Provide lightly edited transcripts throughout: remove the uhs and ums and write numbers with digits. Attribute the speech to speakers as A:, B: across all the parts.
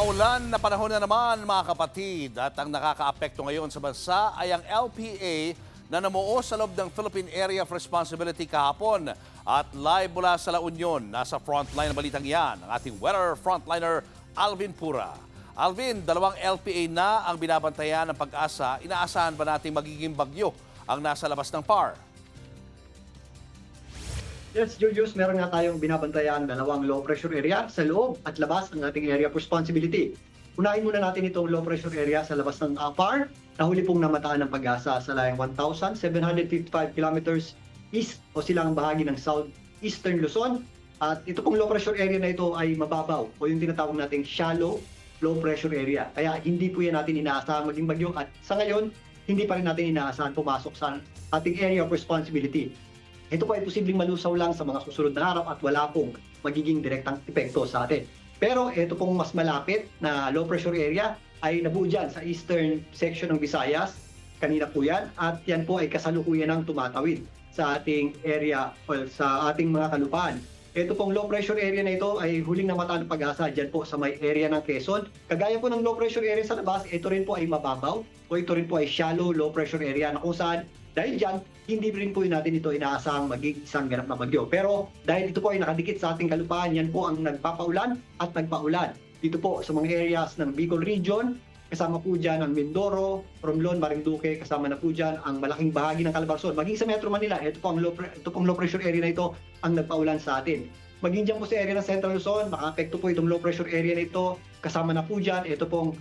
A: Maulan na panahon na naman mga kapatid at ang nakakaapekto ngayon sa bansa ay ang LPA na namuo sa loob ng Philippine Area of Responsibility kahapon. At live mula sa La Union, nasa frontline na balitang yan, ang ating weather frontliner Alvin Pura. Alvin, dalawang LPA na ang binabantayan ng Pag-asa. Inaasahan ba nating magiging bagyo ang nasa labas ng PAR?
B: Yes, Julius, meron nga tayong binabantayan dalawang low pressure area sa loob at labas ng ating area of responsibility. Unahin muna natin itong low pressure area sa labas ng PAR na huli pong namataan ng Pag-asa sa layang 1,755 kilometers east o silang bahagi ng southeastern Luzon. At ito pong low pressure area na ito ay mababaw o yung tinatawag nating shallow low pressure area. Kaya hindi po yan natin inaasahan maging bagyo at sa ngayon, hindi pa rin natin inaasahan pumasok sa ating area of responsibility. Ito po ay posibleng malusaw lang sa mga susunod na araw at wala pong magiging direktang epekto sa atin. Pero ito pong mas malapit na low pressure area ay nabuo dyan sa eastern section ng Visayas. Kanina po yan at yan po ay kasalukuyan ng tumatawid sa ating area o sa ating mga kalupaan. Ito pong low pressure area na ito ay huling namataan ng Pag-asa dyan po sa may area ng Quezon. Kagaya po ng low pressure area sa labas, ito rin po ay mababaw o ito rin po ay shallow low pressure area na kung saan dahil dyan, hindi rin po natin ito inaasahang maging isang ganap na bagyo. Pero dahil ito po ay nakadikit sa ating kalupaan, yan po ang nagpapaulan at nagpaulan. Dito po sa mga areas ng Bicol Region, kasama po dyan ang Mindoro, Romblon, Marinduque, kasama na po dyan ang malaking bahagi ng Calabarzon. Maging sa Metro Manila, ito pong low pressure area na ito ang nagpaulan sa atin. Maging dyan po sa area ng Central Luzon, maka-apekto po itong low pressure area na ito. Kasama na po dyan, ito pong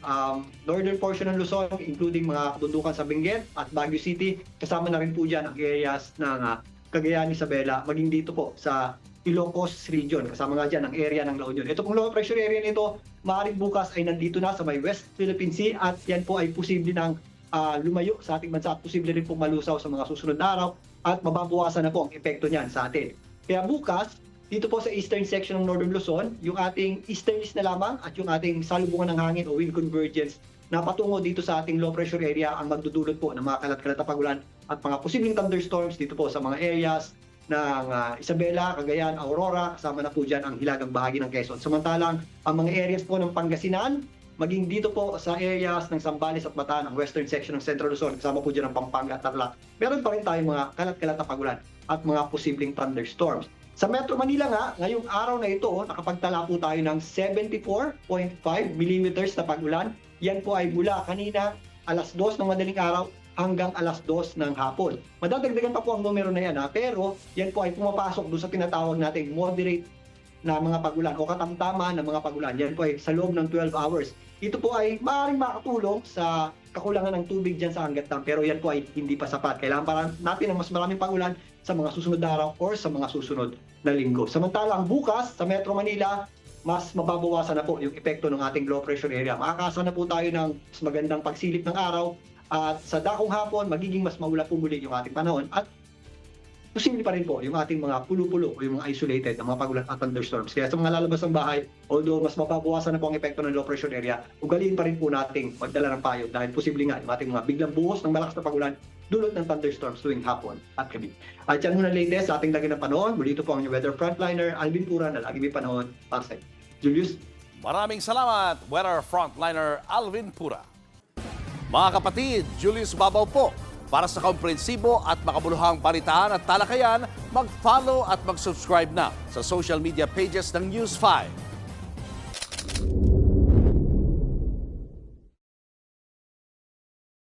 B: northern portion ng Luzon, including mga kabundukan sa Benguet at Baguio City. Kasama na rin po dyan ang areas ng Cagayan, Isabela, maging dito po sa Ilocos Region. Kasama nga dyan ang area ng La Union. Ito pong low pressure area nito, maaaring bukas ay nandito na sa may West Philippine Sea at yan po ay posible ng lumayo sa ating bansa at posible rin pong malusaw sa mga susunod na araw at mababawasan na po ang epekto niyan sa atin. Kaya bukas, dito po sa eastern section ng Northern Luzon, yung ating easterlies na lamang at yung ating salubungan ng hangin o wind convergence na patungo dito sa ating low pressure area ang magdudulot po ng mga kalat-kalat na pagulan at mga posibleng thunderstorms dito po sa mga areas ng Isabela, Cagayan, Aurora, kasama na po dyan ang hilagang bahagi ng Quezon. Samantalang ang mga areas po ng Pangasinan, maging dito po sa areas ng Zambales at Bataan, ang western section ng Central Luzon, kasama po dyan ang Pampanga at Tarlac, meron pa rin tayong mga kalat-kalat na pagulan at mga posibleng thunderstorms. Sa Metro Manila nga, ngayong araw na ito, nakapagtala po tayo ng 74.5 millimeters na pagulan. Yan po ay mula kanina alas 2 ng madaling araw hanggang alas 2 ng hapon. Madadagdagan pa po ang numero na yan pero yan po ay pumapasok doon sa tinatawag nating moderate na mga pagulan o katamtaman na mga pagulan. Yan po ay sa loob ng 12 hours. Ito po ay maaaring makatulong sa kakulangan ng tubig dyan sa Angat Dam pero yan po ay hindi pa sapat. Kailangan para natin ng mas maraming pagulan sa mga susunod na araw or sa mga susunod na linggo. Samantalang bukas sa Metro Manila, mas mababawasan na po yung epekto ng ating low pressure area. Makakasa na po tayo ng mas magandang pagsilip ng araw at sa dakong hapon, magiging mas maulap po muli yung ating panahon at posible pa rin po yung ating mga pulo-pulo o yung mga isolated na mga pagulan at thunderstorms. Kaya sa mga lalabas ng bahay, although mas mababawasan na po ang epekto ng low pressure area, ugaliin pa rin po nating magdala ng payo dahil posible nga yung ating mga biglang buhos ng malakas na pagulan dulot ng thunderstorms tuwing hapon at gabi. At yan muna latest sa ating lagi ng panahon. Muli ito po ang inyong weather frontliner, Alvin Pura, na lagi may panahon para sa Julius.
A: Maraming salamat, weather frontliner Alvin Pura. Mga kapatid, Julius Babaw po. Para sa komprehensibo at makabuluhang balitaan at talakayan, mag-follow at mag-subscribe na sa social media pages ng News 5.